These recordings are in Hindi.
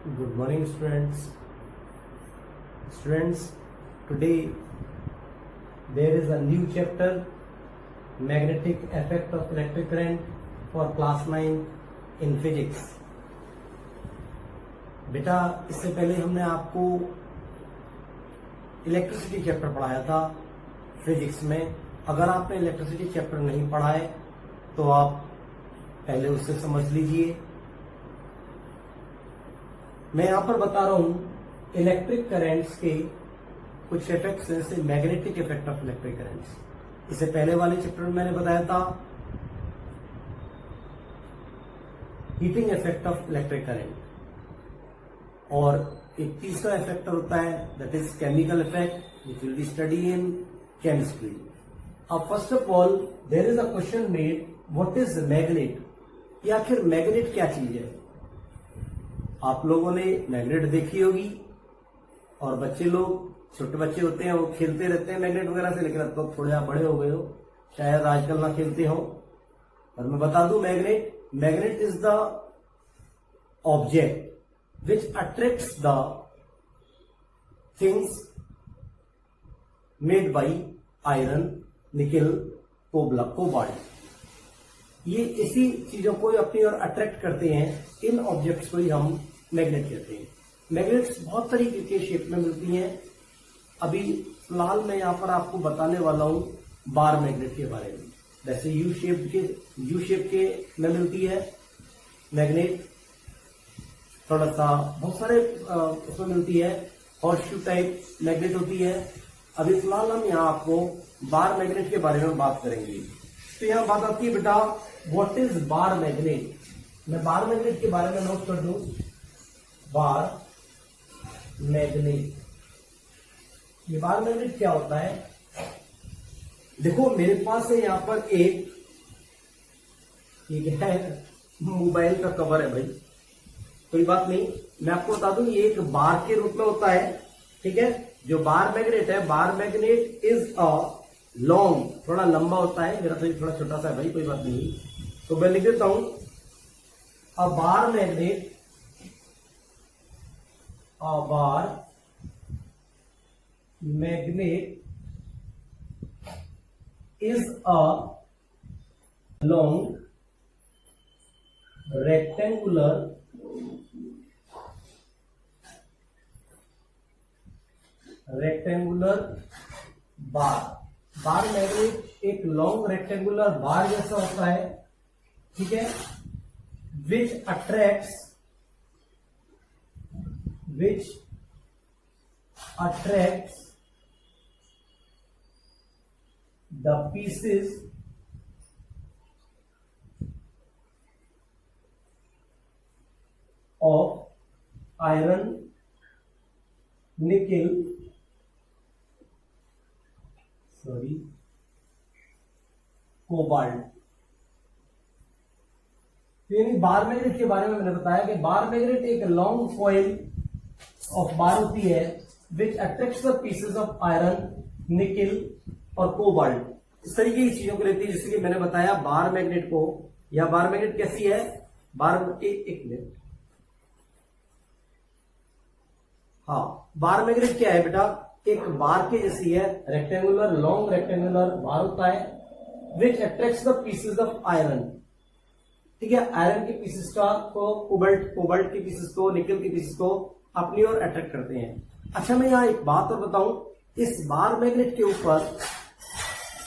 Good morning, students. Students, today there is a new chapter, magnetic effect of electric current for class 9 in physics. बेटा, इससे पहले हमने आपको इलेक्ट्रिसिटी चैप्टर पढ़ाया था फिजिक्स में. अगर आपने इलेक्ट्रिसिटी चैप्टर नहीं पढ़ा है तो आप पहले उससे समझ लीजिए. मैं यहां पर बता रहा हूं इलेक्ट्रिक करंट्स के कुछ इफेक्ट्स, जैसे magnetic effect of electric currents. इससे पहले वाले चैप्टर में मैंने बताया था heating effect of electric current, और एक तीसरा इफेक्टर होता है that is chemical effect which will be study in chemistry. अब first of all there is a question made, what is magnet, या आखिर मैग्नेट क्या चीज है. आप लोगों ने मैग्नेट देखी होगी, और बच्चे लोग, छोटे बच्चे होते हैं वो खेलते रहते हैं मैग्नेट वगैरह से, लेकिन अब तो थोड़े आप बड़े हो गए हो, शायद आजकल ना खेलते हो. और मैं बता दूं, magnet is the object which attracts the things made by iron, nickel, cobalt. ये इसी चीजों को अपनी ओर अट्रैक्ट करते हैं. इन ऑब्जेक्ट्स को ही हम मैग्नेट कहते हैं. मैग्नेट्स बहुत तरीके के शेप में मिलती हैं. अभी फिलहाल मैं यहां पर आपको बताने वाला हूं बार मैग्नेट के बारे में. जैसे यू शेप के में मिलती है मैग्नेट, थोड़ा सा बहुत सारे उसमें मिलती है. हॉर्सशू टाइप मैग्नेट होती है. अभी फिलहाल हम यहाँ आपको बार मैग्नेट के बारे में बात करेंगे. तो यहाँ बात आती है बेटा, व्हाट इज बार मैग्नेट. मैं बार मैग्नेट के बारे में नोट कर दूं. बार मैग्नेट, ये बार मैग्नेट क्या होता है. देखो मेरे पास है यहाँ पर एक है मोबाइल का कवर है भाई, कोई बात नहीं, मैं आपको बता दूं ये एक बार के रूप में होता है. ठीक है, जो बार मैग्नेट है, बार मैग्नेट इज अ लॉन्ग, थोड़ा लंबा होता है. मेरा तो थोड़ा छोटा सा है भाई, कोई बात नहीं. तो मैं लिख देता हूं a bar magnet, a bar magnet is a long rectangular bar. Bar magnet एक लॉन्ग रेक्टेंगुलर बार जैसा होता है. ठीक है, which attracts the pieces of iron, nickel, cobalt. यानी बार मैग्नेट के बारे में मैंने बताया कि बार मैग्नेट एक लॉन्ग कॉइल ऑफ बार होती है which attracts the pieces of iron, nickel और कोबाल्ट. इस तरीके की चीजों को लेती है. जैसे कि मैंने बताया बार मैग्नेट को, या बार मैग्नेट कैसी है, एक मिनट. हाँ, बार मैग्नेट क्या है बेटा, एक बार के जैसी है, रेक्टेंगुलर, लॉन्ग रेक्टेंगुलर बार होता है which attracts the pieces of iron. ठीक है, आयरन के पीसेस को कोबाल्ट के पीसेस को, निकल के पीसेस को अपनी ओर अट्रैक्ट करते हैं. अच्छा, मैं यहां एक बात और बताऊं, इस बार मैग्नेट के ऊपर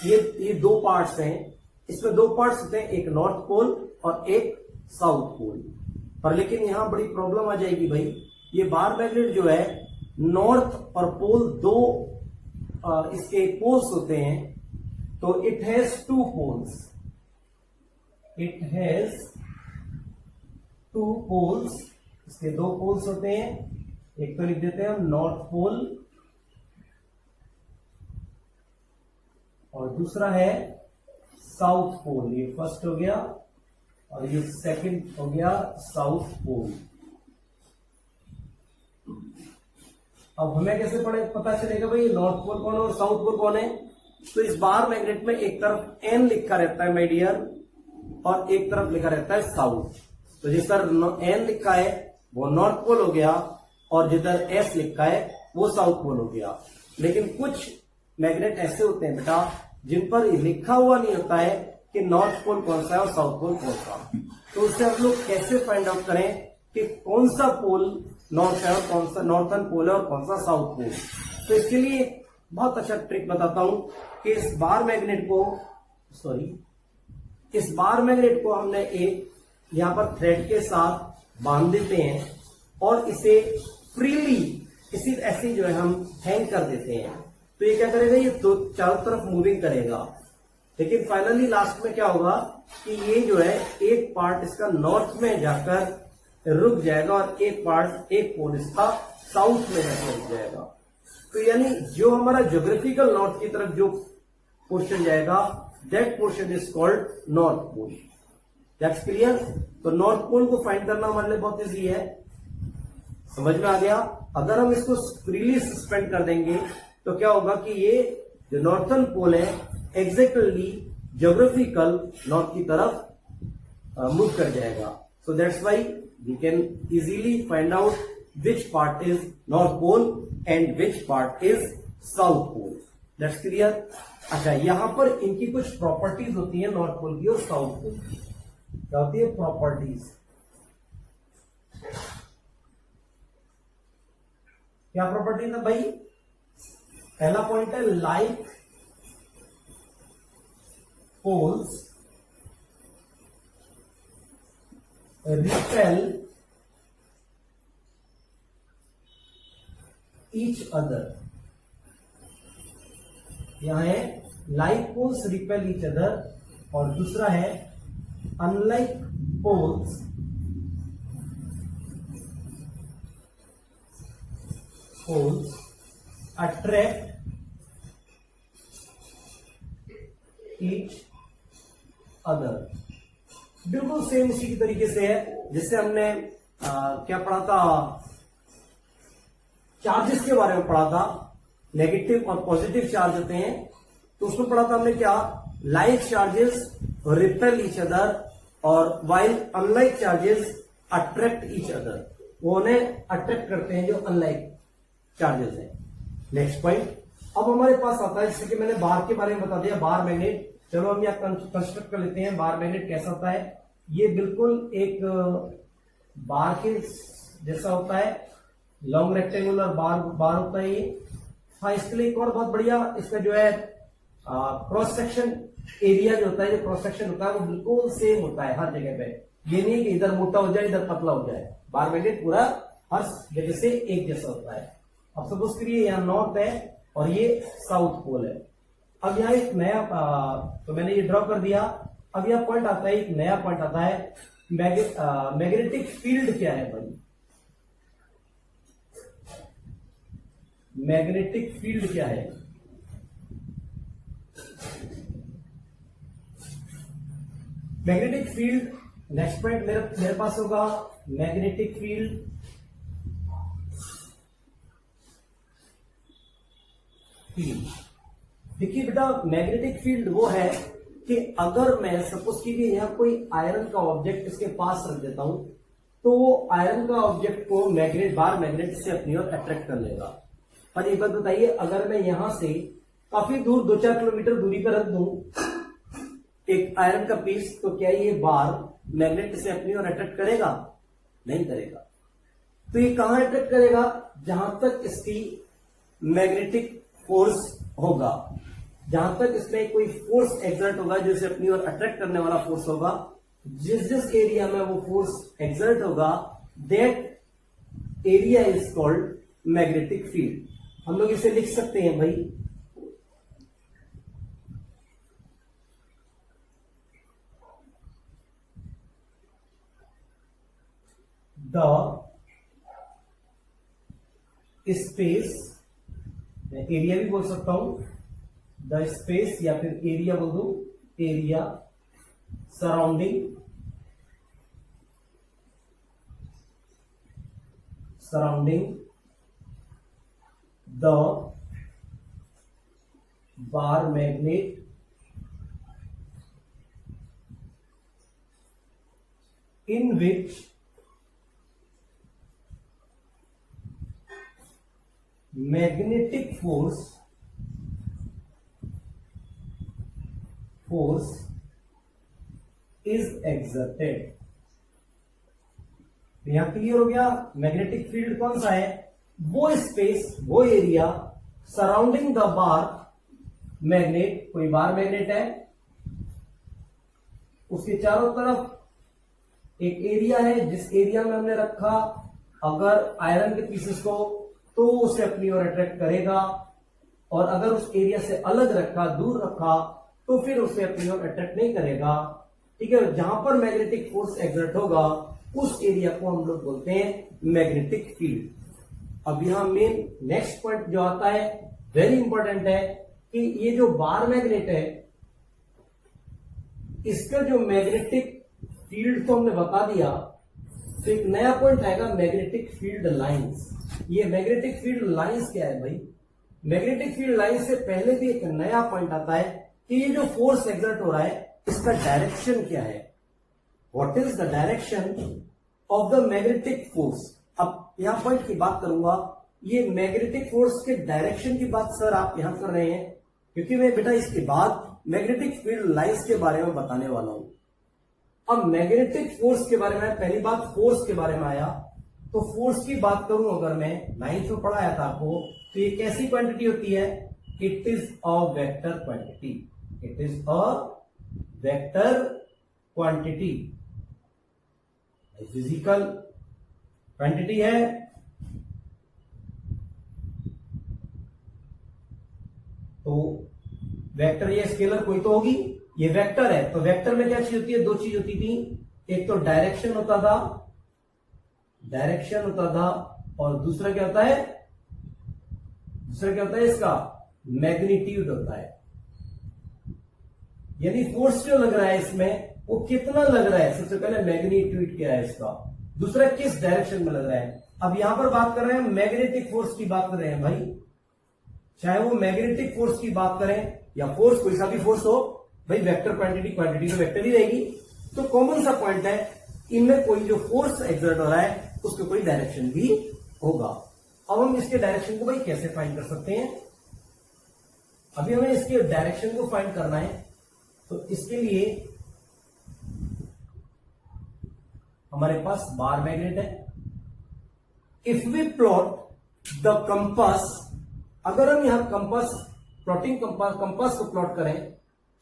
ये दो पार्ट्स हैं. इसमें दो पार्ट्स होते हैं, एक नॉर्थ पोल और एक साउथ पोल. पर लेकिन यहां बड़ी प्रॉब्लम आ जाएगी भाई. ये बार मैग्नेट जो है, नॉर्थ और पोल दो इसके पोल्स होते हैं. तो इट हैज टू पोल्स. इसके दो पोल्स होते हैं. एक तो लिख देते हैं हम नॉर्थ पोल, और दूसरा है साउथ पोल. ये फर्स्ट हो गया और ये सेकंड हो गया साउथ पोल. अब हमें कैसे पता चलेगा भाई नॉर्थ पोल कौन है और साउथ पोल कौन है. तो इस बार मैग्नेट में एक तरफ एन लिखा रहता है माय डियर, और एक तरफ लिखा रहता है साउथ. तो जिस तरह एन लिखा है वो नॉर्थ पोल हो गया, और जिधर एस लिखा है वो साउथ पोल हो गया। लेकिन कुछ मैग्नेट ऐसे होते हैं बेटा जिन पर लिखा हुआ नहीं होता है कि नॉर्थ पोल कौन सा है और साउथ पोल कौन सा। तो उससे हम लोग कैसे फाइंड आउट करें कि कौन सा पोल नॉर्थ है और कौन सा नॉर्थन पोल है और कौन सा साउथ पोल। तो इसके लिए बहुत अच्छा ट्रिक बताता हूं कि इस बार मैग्नेट को हमने एक यहां पर थ्रेड के साथ बांध देते हैं और इसे फ्रीली इसी ऐसे जो है हम हैंग कर देते हैं। तो ये क्या करेगा, ये दो चारों तरफ मूविंग करेगा, लेकिन फाइनली लास्ट में क्या होगा कि ये जो है एक पार्ट इसका नॉर्थ में जाकर रुक जाएगा और एक पोल इसका साउथ में जाकर रुक जाएगा। तो यानी जो हमारा ज्योग्राफिकल नॉर्थ की तरफ जो पोर्शन जाएगा, that portion is called north pole. That's clear. तो नॉर्थ पोल को फाइंड करना हमारे लिए बहुत इजी है, समझ में आ गया। अगर हम इसको फ्रीली सस्पेंड कर देंगे तो क्या होगा कि ये जो नॉर्थन पोल है एग्जैक्टली ज्योग्राफिकल नॉर्थ की तरफ मूव कर जाएगा। So that's why we can easily find out which part is north pole and which part is south pole. That's clear. अच्छा, यहां पर इनकी कुछ प्रॉपर्टीज होती है नॉर्थ पोल की और साउथ पोल की। क्या होती है प्रॉपर्टीज? क्या प्रॉपर्टीज है भाई? पहला पॉइंट है like poles repel each other. यहां है like poles repel each other, और दूसरा है unlike poles attract each other. बिल्कुल सेम उसी की तरीके से है जिससे हमने क्या पढ़ा था, चार्जेस के बारे में पढ़ा था। नेगेटिव और पॉजिटिव चार्ज होते हैं, तो उसमें पढ़ा था हमने क्या, like charges repel each other और while unlike charges attract each other. वो उन्हें अट्रैक्ट करते हैं जो अनलाइक चार्जेस है। नेक्स्ट पॉइंट अब हमारे पास आता है, जैसे कि मैंने बार के बारे में बता दिया, बार मैग्नेट। चलो हम यहाँ कंस्ट्रक्ट कर लेते हैं बार मैग्नेट कैसा होता है। ये बिल्कुल एक बार के जैसा होता है, लॉन्ग रेक्टेंगुलर बार होता है ये। हाँ, इसके लिए एक और बहुत बढ़िया इसका जो है क्रॉस सेक्शन एरिया जो होता है, जो क्रॉस सेक्शन होता है वो बिल्कुल सेम होता है हर जगह पे। ये नहीं कि इधर मोटा हो जाए इधर पतला हो जाए, बार मैग्नेट पूरा हर जगह से एक जैसा होता है। अब सपोज करिए यहाँ नॉर्थ है और ये साउथ पोल है। अब यहाँ एक नया तो मैंने ये ड्रॉ कर दिया। अब यह पॉइंट आता है, एक नया पॉइंट आता है, मैग्नेटिक फील्ड क्या है भाई? मैग्नेटिक फील्ड क्या है? मैग्नेटिक फील्ड नेक्स्ट पॉइंट मेरे पास होगा मैग्नेटिक फील्ड देखिए बेटा, मैग्नेटिक फील्ड वो है कि अगर मैं सपोज कीजिए यहाँ कोई आयरन का ऑब्जेक्ट इसके पास रख देता हूं, तो वो आयरन का ऑब्जेक्ट को बार मैग्नेट से अपनी ओर अट्रैक्ट कर लेगा। पर एक बात बताइए, अगर मैं यहां से काफी दूर 2-4 किलोमीटर दूरी पर रख दूं एक आयरन का पीस, तो क्या ये बार मैग्नेट से अपनी ओर अट्रैक्ट करेगा? नहीं करेगा। तो ये कहां अट्रैक्ट करेगा? जहां तक इसकी मैग्नेटिक फोर्स होगा, जहां तक इसमें कोई फोर्स एक्सर्ट होगा जो इसे अपनी ओर अट्रैक्ट करने वाला फोर्स होगा, जिस एरिया में वो फोर्स एक्सर्ट होगा, that area is called magnetic field. हम लोग इसे लिख सकते हैं भाई, द स्पेस, मैं एरिया भी बोल सकता हूं, द स्पेस या फिर एरिया बोल दो, area surrounding the bar magnet in which magnetic force is exerted. यहां क्लियर हो गया, मैग्नेटिक फील्ड कौन सा है, वो स्पेस, वो area surrounding the bar magnet, कोई बार मैग्नेट है, उसके चारों तरफ एक एरिया है, जिस एरिया में हमने रखा अगर आयरन के पीसेस को तो उसे अपनी ओर अट्रैक्ट करेगा, और अगर उस एरिया से अलग रखा, दूर रखा, तो फिर उसे अपनी ओर अट्रैक्ट नहीं करेगा। ठीक है, जहां पर मैग्नेटिक फोर्स एक्सर्ट होगा उस एरिया को हम लोग बोलते हैं मैग्नेटिक फील्ड। अब यहां मेन नेक्स्ट पॉइंट जो आता है, वेरी इंपॉर्टेंट है, कि ये जो बार मैग्नेट है, इसका जो मैग्नेटिक फील्ड तो हमने बता दिया, तो एक नया पॉइंट आएगा मैग्नेटिक फील्ड लाइंस। ये मैग्नेटिक फील्ड लाइंस क्या है भाई, मैग्नेटिक फील्ड लाइंस से पहले भी एक नया पॉइंट आता है कि ये जो फोर्स एक्सर्ट हो रहा है इसका डायरेक्शन क्या है, what is the direction of the magnetic force. अब यहां पॉइंट की बात करूंगा, ये मैग्नेटिक फोर्स के डायरेक्शन की बात सर आप यहां कर रहे हैं, क्योंकि मैं बेटा इसके बाद मैग्नेटिक फील्ड लाइंस के बारे में बताने वाला हूं। अब मैग्नेटिक फोर्स के बारे में, पहली बात फोर्स के बारे में आया, तो फोर्स की बात करूं अगर मैं 9th में पढ़ाया था आपको, तो ये कैसी क्वांटिटी होती है, it is a vector quantity, it is a vector quantity, physical quantity है। तो वेक्टर, ये स्केलर कोई तो होगी, ये वेक्टर है, तो वेक्टर में क्या चीज होती है, दो चीज होती थी, एक तो डायरेक्शन होता था, और दूसरा क्या होता है, इसका मैग्नीट्यूड होता है। यानी फोर्स जो लग रहा है इसमें वो कितना लग रहा है, सबसे पहले मैग्नीट्यूड क्या है इसका, दूसरा किस डायरेक्शन में लग रहा है। अब यहां पर बात कर रहे हैं मैग्नेटिक फोर्स की बात कर रहे हैं भाई, चाहे वो मैग्नेटिक फोर्स की बात करें या फोर्स कोई सा भी फोर्स हो भाई, वेक्टर क्वांटिटी तो वेक्टर ही रहेगी। तो कॉमन सा पॉइंट है, इनमें कोई जो फोर्स एक्सर्ट हो रहा है उसके कोई डायरेक्शन भी होगा। अब हम इसके डायरेक्शन को भाई कैसे फाइंड कर सकते हैं, अभी हमें इसके डायरेक्शन को फाइंड करना है। तो इसके लिए हमारे पास बार मैग्नेट है, if we plot the compass, अगर हम यहां प्लॉटिंग कंपास को प्लॉट करें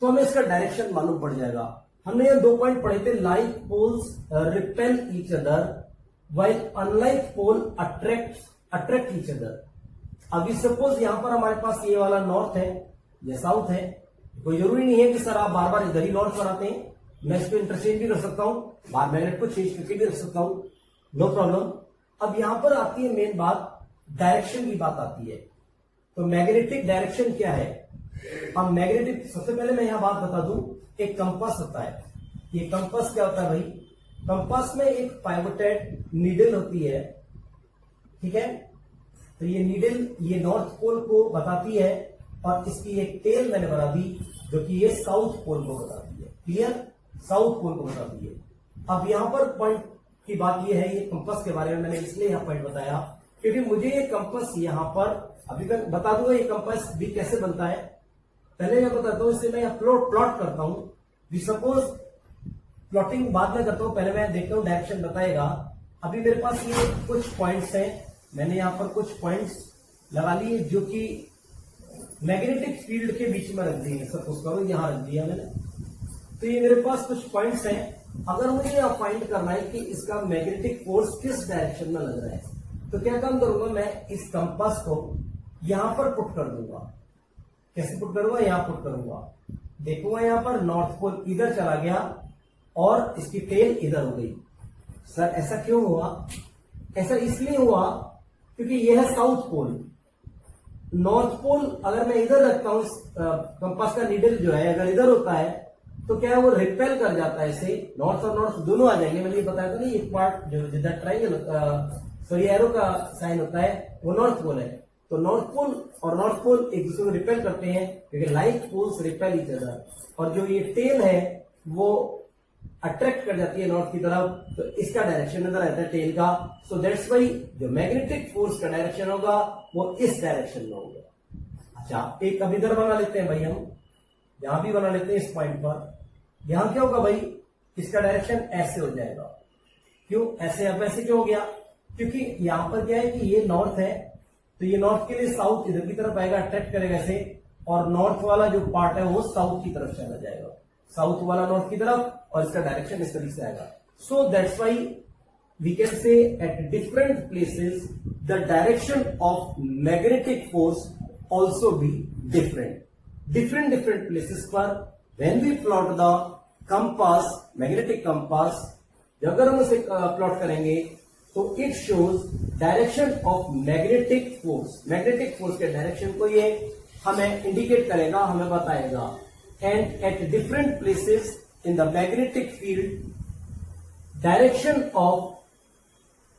तो हमें इसका डायरेक्शन मालूम पड़ जाएगा। हमने ये 2 पॉइंट पढ़े थे, like poles repel each other while unlike pole attract each other. अभी सपोज यहां पर हमारे पास ये वाला नॉर्थ है, ये साउथ है, कोई जरूरी नहीं है कि सर आप बार बार इधर ही नॉर्थ पर आते हैं, मैं इसको इंटरचेंज भी कर सकता हूं, बार मैग्नेट को चेंज करके भी रख सकता हूं, नो प्रॉब्लम। अब यहां पर आती है मेन बात, डायरेक्शन की बात आती है। तो मैग्नेटिक डायरेक्शन क्या है, अब मैग्नेटिक, सबसे पहले मैं यहां बात बता दूं, एक कंपास होता है। ये कंपास क्या होता है भाई, कंपास में एक पाइवोटेड नीडल होती है, ठीक है। तो ये नीडल ये नॉर्थ पोल को बताती है, और इसकी एक टेल मैंने बना दी जो कि ये साउथ पोल को बताती है, क्लियर, साउथ पोल को बताती है। अब यहां पर पॉइंट की बात ये है, ये कंपास के बारे में मैंने इसलिए यहां पॉइंट बताया क्योंकि मुझे ये कंपास यहां पर, अभी मैं बता दूंगा ये कंपास भी कैसे बनता है, पहले मैं बताता हूं, इससे मैं यहां प्लॉट करता हूं। सपोज प्लॉटिंग बाद में करता हूं, पहले मैं देखता हूं डायरेक्शन बताएगा। अभी मेरे पास ये कुछ पॉइंट्स हैं, मैंने यहां पर कुछ पॉइंट्स लगा लिए जो कि मैग्नेटिक फील्ड के बीच में रख दिए, सपोज करो यहां रख दिया मैंने। तो ये मेरे पास कुछ पॉइंट्स हैं, अगर मुझे यहां फाइंड करना है कि इसका मैग्नेटिक फोर्स किस डायरेक्शन में लग रहा है, तो क्या काम करूंगा, मैं इस कंपास को यहां पर पुट कर दूंगा। कैसे पुट करूंगा, यहां पुट करूंगा, देखूंगा यहां पर नॉर्थ पोल इधर चला गया और इसकी टेल इधर हो गई। सर ऐसा क्यों हुआ, ऐसा इसलिए हुआ क्योंकि यह है साउथ पोल, नॉर्थ पोल अगर मैं इधर रखता हूं, कंपास का नीडल जो है अगर इधर होता है तो क्या है वो रिपेल कर जाता है, ऐसे नॉर्थ और नॉर्थ दोनों आ जाएंगे। मैंने ये बताया था ना, एक पार्ट जो जिधर ट्राइंगल सॉरी एरो का साइन होता है वो नॉर्थ पोल है। तो नॉर्थ पोल और नॉर्थ पोल एक दूसरे को रिपेल करते हैं क्योंकि like poles repel each other, और जो ये टेल है वो अट्रैक्ट कर जाती है नॉर्थ की तरफ, तो इसका डायरेक्शन इधर रहता है टेल का। सो दैट्स वाई जो मैग्नेटिक फोर्स का डायरेक्शन होगा वो इस डायरेक्शन में होगा। अच्छा, एक अब इधर बना लेते हैं भाई, हम यहां भी बना लेते हैं इस पॉइंट पर। यहां क्या होगा भाई, इसका डायरेक्शन ऐसे हो जाएगा। क्यों ऐसे, अब ऐसे क्यों हो गया, क्योंकि यहां पर क्या है कि ये नॉर्थ है, तो ये नॉर्थ के लिए साउथ इधर की तरफ आएगा, अट्रैक्ट करेगा ऐसे, और नॉर्थ वाला जो पार्ट है वो साउथ की तरफ चला जाएगा, साउथ वाला नॉर्थ की तरफ, और इसका डायरेक्शन इस तरीके से आएगा। So that's why we can say at different places the direction of magnetic force also be different. Different places पर when we plot the compass, magnetic compass, अगर हम उसे प्लॉट करेंगे तो it shows direction of magnetic force. Magnetic force के डायरेक्शन को ये हमें इंडिकेट करेगा, हमें बताएगा। And at different places in the magnetic field direction of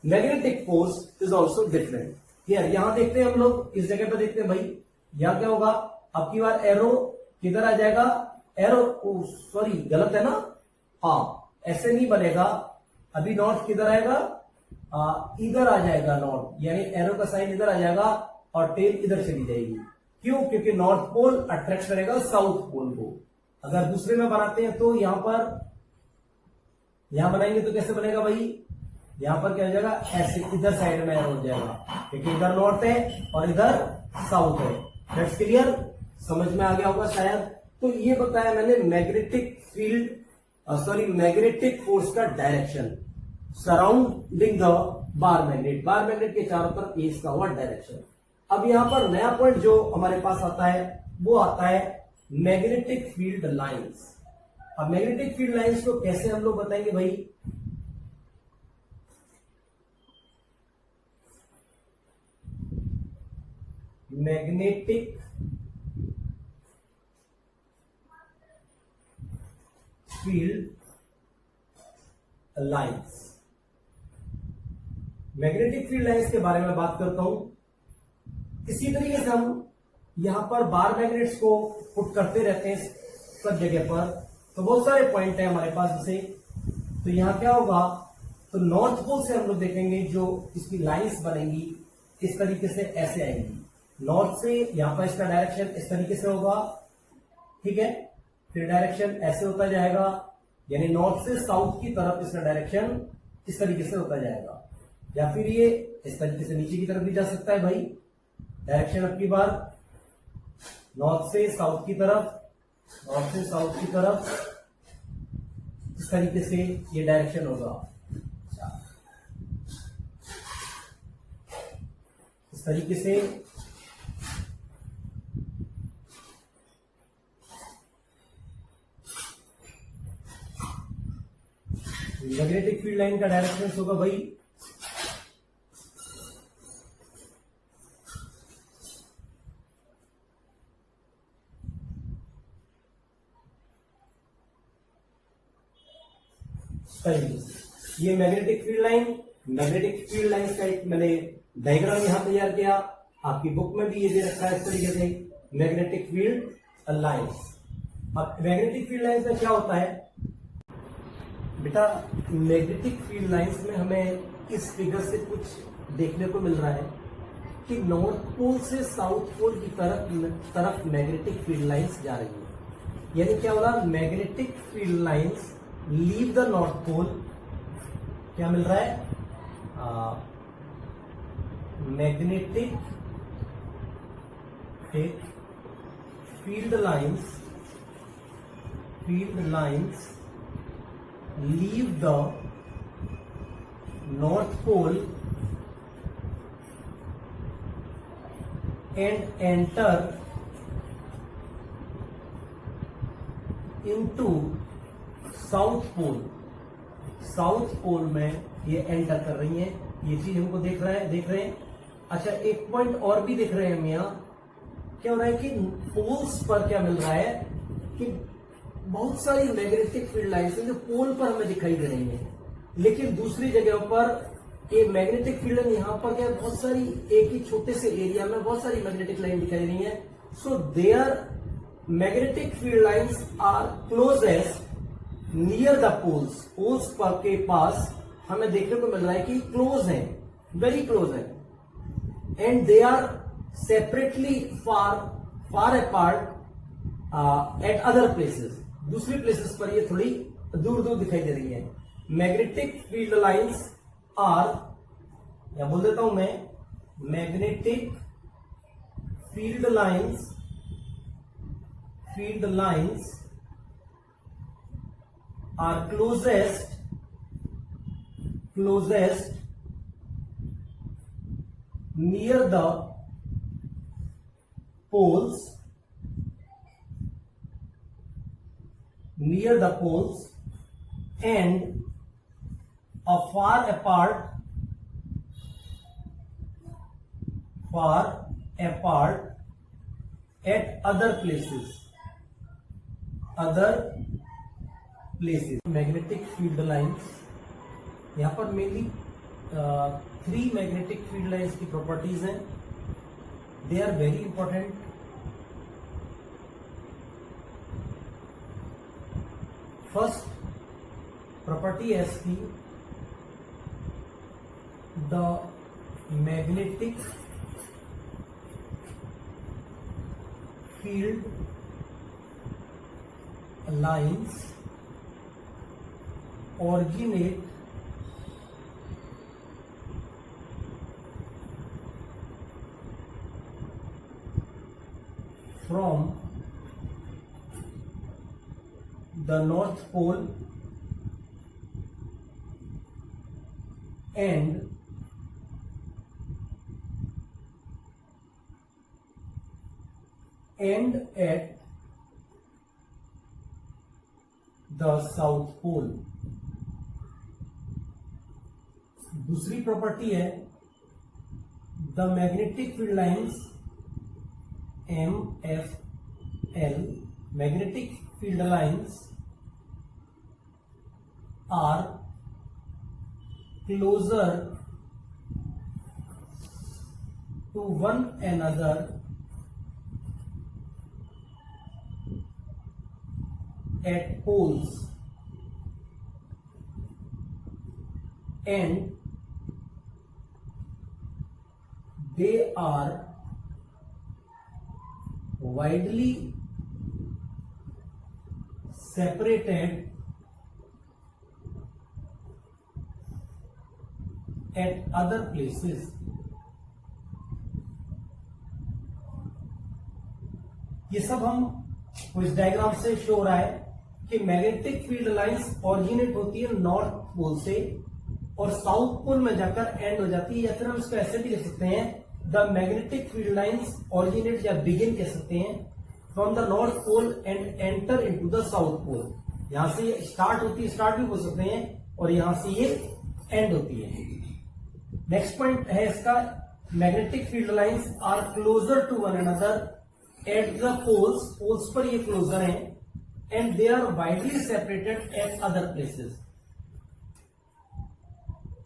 magnetic force is also different. Here, यहां देखते हैं हम लोग, इस जगह पर देखते हैं भाई, यहां क्या होगा, अब की बार एरो किधर आ जाएगा, एरो सॉरी गलत है ना, हाँ ऐसे नहीं बनेगा। अभी नॉर्थ किधर आएगा, इधर आ जाएगा नॉर्थ, यानी एरो का साइन इधर आ जाएगा और टेल इधर चली जाएगी। क्यों, क्योंकि नॉर्थ पोल अट्रैक्ट करेगा साउथ पोल को। अगर दूसरे में बनाते हैं तो यहां पर, यहां बनाएंगे तो कैसे बनेगा भाई, यहां पर क्या हो जाएगा, ऐसे इधर साइड में एरो हो जाएगा, क्योंकि इधर नॉर्थ है और इधर साउथ है। दैट्स क्लियर, समझ में आ गया होगा शायद। तो ये बताया मैंने magnetic field, sorry magnetic force का direction surrounding the bar magnet, bar magnet के चारों तरफ ये इसका हुआ डायरेक्शन। अब यहां पर नया पॉइंट जो हमारे पास आता है वो आता है मैग्नेटिक फील्ड लाइंस। अब मैग्नेटिक फील्ड लाइंस को कैसे हम लोग बताएंगे भाई, magnetic field lines, magnetic field lines के बारे में बात करता हूं। इसी तरीके से हम यहां पर बार मैग्नेट्स को पुट करते रहते हैं सब जगह पर, तो बहुत सारे पॉइंट है हमारे पास जैसे। तो यहां क्या होगा, तो नॉर्थ पोल से हम लोग देखेंगे जो इसकी लाइंस बनेंगी इस तरीके से ऐसे आएंगी, नॉर्थ से यहां पर इसका डायरेक्शन इस तरीके से होगा, ठीक है। फिर डायरेक्शन ऐसे होता जाएगा, यानी नॉर्थ से साउथ की तरफ इसका डायरेक्शन इस तरीके से होता जाएगा, या फिर ये इस तरीके से नीचे की तरफ भी जा सकता है भाई। डायरेक्शन अब की बार नॉर्थ से साउथ की तरफ, नॉर्थ से साउथ की तरफ इस तरीके से ये डायरेक्शन होगा, इस तरीके से। मैग्नेटिक फील्ड लाइन का डायरेक्शन होगा भाई ये magnetic field line, magnetic field line का एक मैंने डायग्राम यहां तैयार किया, आपकी बुक में भी ये दे रखा है इस तरीके से, मैग्नेटिक फील्ड लाइंस। अब मैग्नेटिक फील्ड लाइंस में क्या होता है बेटा, मैग्नेटिक फील्ड लाइंस में हमें इस फिगर से कुछ देखने को मिल रहा है कि नॉर्थ पोल से साउथ पोल की तरफ मैग्नेटिक फील्ड लाइंस जा रही है। यानी क्या होगा, magnetic field lines leave the north pole, क्या मिल रहा है, magnetic field lines leave the north pole and enter into south pole. South pole में ये एंटर कर रही है, ये चीज हमको देख रहे हैं। अच्छा, एक पॉइंट और भी देख रहे हैं हम यहाँ, क्या हो रहा है कि पोल्स पर क्या मिल रहा है कि बहुत सारी मैग्नेटिक फील्ड लाइंस जो पोल पर हमें दिखाई दे रही है, लेकिन दूसरी जगह पर ये मैग्नेटिक फील्ड यहाँ पर क्या बहुत सारी, एक ही छोटे से एरिया में बहुत सारी मैग्नेटिक लाइन दिखाई दे रही है। So there magnetic field lines are closest near the poles, poles के पास हमें देखने को मिल रहा है कि क्लोज है, वेरी क्लोज है, and they are separately far apart at other places. दूसरी प्लेसेस पर ये थोड़ी दूर दूर दिखाई दे रही है। मैग्नेटिक फील्ड लाइंस आर, या बोल देता हूं मैं, magnetic field lines are closest near the poles and are far apart at other places. Magnetic field lines, यहाँ पर मेनली 3 मैग्नेटिक फील्ड लाइंस की प्रॉपर्टीज हैं. They are very important. First property is की the magnetic field lines originate from the North Pole and at the South Pole. दूसरी प्रॉपर्टी है the magnetic field lines MFL, magnetic field lines are closer to one another at poles and they are widely separated at other places. ये सब हम इस डायग्राम से शो हो रहा है कि मैग्नेटिक फील्ड लाइंस ऑरिजिनेट होती है नॉर्थ पोल से और साउथ पोल में जाकर एंड हो जाती है, या फिर हम इसको ऐसे भी लिख सकते हैं the magnetic field lines originate या बिगिन कह सकते हैं from the north pole and enter into the south pole. यहां से ये स्टार्ट होती है, स्टार्ट भी बोल सकते हैं, और यहां से ये एंड होती है। नेक्स्ट पॉइंट है इसका, magnetic field lines are closer to one another at the poles, poles पर ये क्लोजर हैं, and they are widely separated at other places.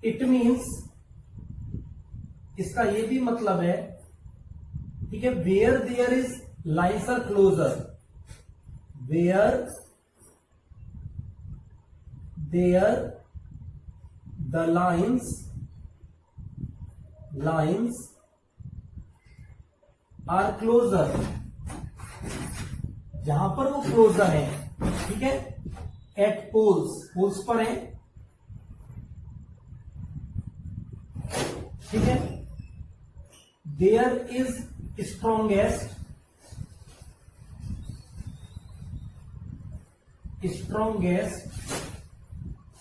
It means, इसका ये भी मतलब है, ठीक है, where there is lines are closer, where there the lines are closer, जहां पर वो क्लोजर है, ठीक है, एट पोल्स, पोल्स पर है, ठीक है, there is strongest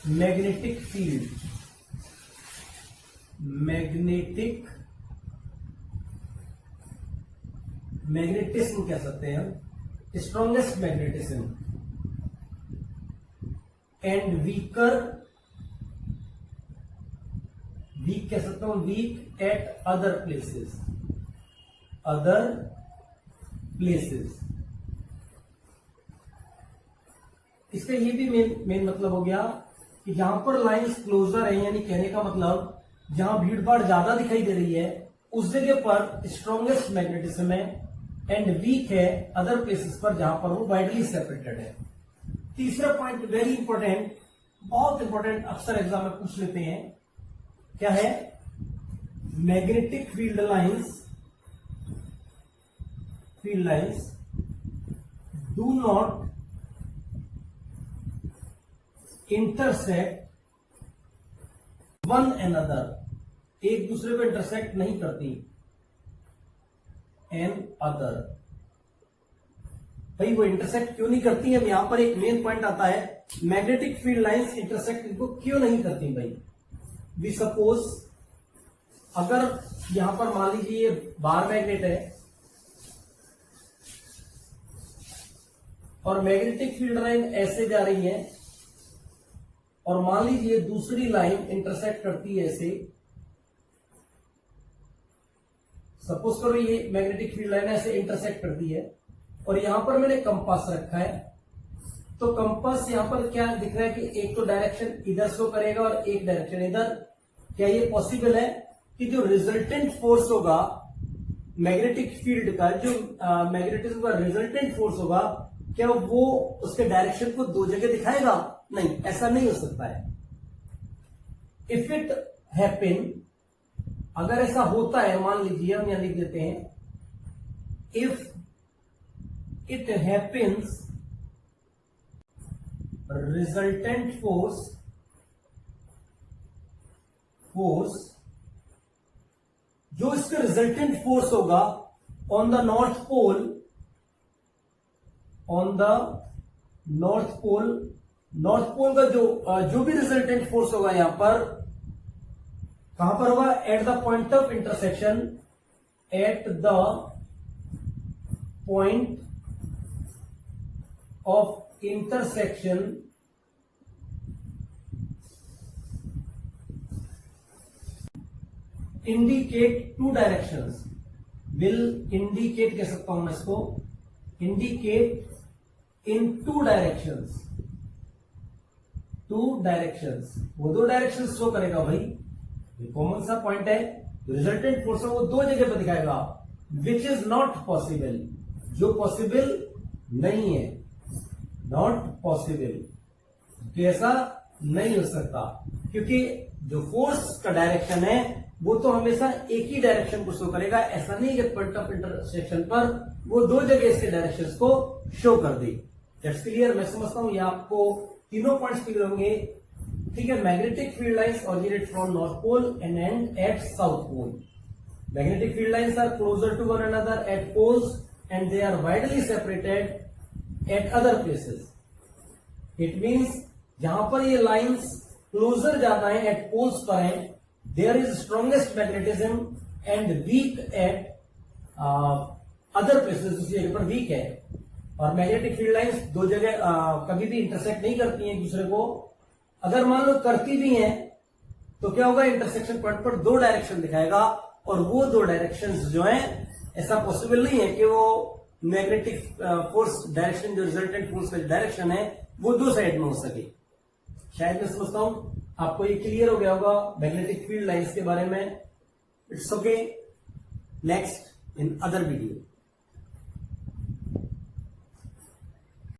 magnetic field, magnetism कह सकते हैं हम, strongest magnetism, and weaker, weak कह सकता हूं, वीक एट अदर प्लेसेस, इसका ये भी मेन मतलब हो गया कि जहां पर लाइंस क्लोजर है, यानी कहने का मतलब जहां भीड़ भाड़ ज्यादा दिखाई दे रही है उस जगह पर स्ट्रॉन्गेस्ट मैग्नेटिज्म है, एंड वीक है अदर प्लेसेस पर जहां पर वो वाइडली सेपरेटेड है। तीसरा पॉइंट वेरी इंपॉर्टेंट, बहुत इंपॉर्टेंट, अक्सर एग्जाम में पूछ लेते हैं, क्या है? Magnetic field lines do not intersect one another, एक दूसरे को इंटरसेक्ट नहीं करती, एन अदर। भाई वो इंटरसेक्ट क्यों नहीं करती है? यहां पर एक मेन पॉइंट आता है, मैग्नेटिक फील्ड लाइंस इंटरसेक्ट इनको क्यों नहीं करती भाई? वी सपोज अगर यहां पर मान लीजिए ये बार मैग्नेट है और मैग्नेटिक फील्ड लाइन ऐसे जा रही है और मान लीजिए दूसरी लाइन इंटरसेक्ट करती है ऐसे, सपोज करो ये मैग्नेटिक फील्ड लाइन ऐसे इंटरसेक्ट करती है और यहां पर मैंने कंपास रखा है, तो कंपास यहां पर क्या दिख रहा है कि एक तो डायरेक्शन इधर शो करेगा और एक डायरेक्शन इधर। क्या ये पॉसिबल है कि जो रिजल्टेंट फोर्स होगा मैग्नेटिक फील्ड का, जो मैग्नेटिज्म का रिजल्टेंट फोर्स होगा, क्या वो उसके डायरेक्शन को दो जगह दिखाएगा? नहीं, ऐसा नहीं हो सकता है। इफ इट हैपन, अगर ऐसा होता है, मान लीजिए हम यहां लिख देते हैं, if it happens resultant force जो इसका रिजल्टेंट फोर्स होगा on the north pole, north pole का जो भी रिजल्टेंट फोर्स होगा यहां पर, कहां पर होगा? At the point of intersection, at the point of intersection indicate two directions, will indicate कह सकता हूं मैं इसको, इंडिकेट इन टू डायरेक्शंस, वो दो डायरेक्शंस शो करेगा भाई। ये कॉमन सा पॉइंट है, रिजल्टेंट फोर्स है वो दो जगह पर दिखाएगा, विच इज नॉट पॉसिबल, जो पॉसिबल नहीं है, नॉट पॉसिबल, ऐसा नहीं हो सकता, क्योंकि जो फोर्स का डायरेक्शन है वो तो हमेशा एक ही डायरेक्शन को शो करेगा। ऐसा नहीं कि पॉइंट ऑफ इंटरसेक्शन पर वो दो जगह इसके डायरेक्शंस को शो कर दे। That's clear? मैं समझता हूं ये आपको तीनों पॉइंट्स क्लियर होंगे। ठीक है, magnetic field lines originate from north pole and end at south pole. Magnetic field lines are closer to one another at poles and they are widely separated at other places. It means जहां पर ये लाइंस क्लोजर ज्यादा है, एट पोल्स पर है, there is strongest magnetism and weak at other places, दूसरी जगह पर वीक है। और मैग्नेटिक फील्ड लाइंस दो जगह कभी भी इंटरसेक्ट नहीं करती हैं एक दूसरे को। अगर मान लो करती भी हैं तो क्या होगा? इंटरसेक्शन पॉइंट पर दो डायरेक्शन दिखाएगा और वो दो डायरेक्शंस जो हैं, ऐसा पॉसिबल नहीं है कि वो मैग्नेटिक फोर्स डायरेक्शन, जो रिजल्टेंट फोर्स का डायरेक्शन है, वो दो साइड में हो सके। शायद मैं समझता हूं आपको ये क्लियर हो गया होगा मैग्नेटिक फील्ड लाइंस के बारे में। It's okay, next in other video.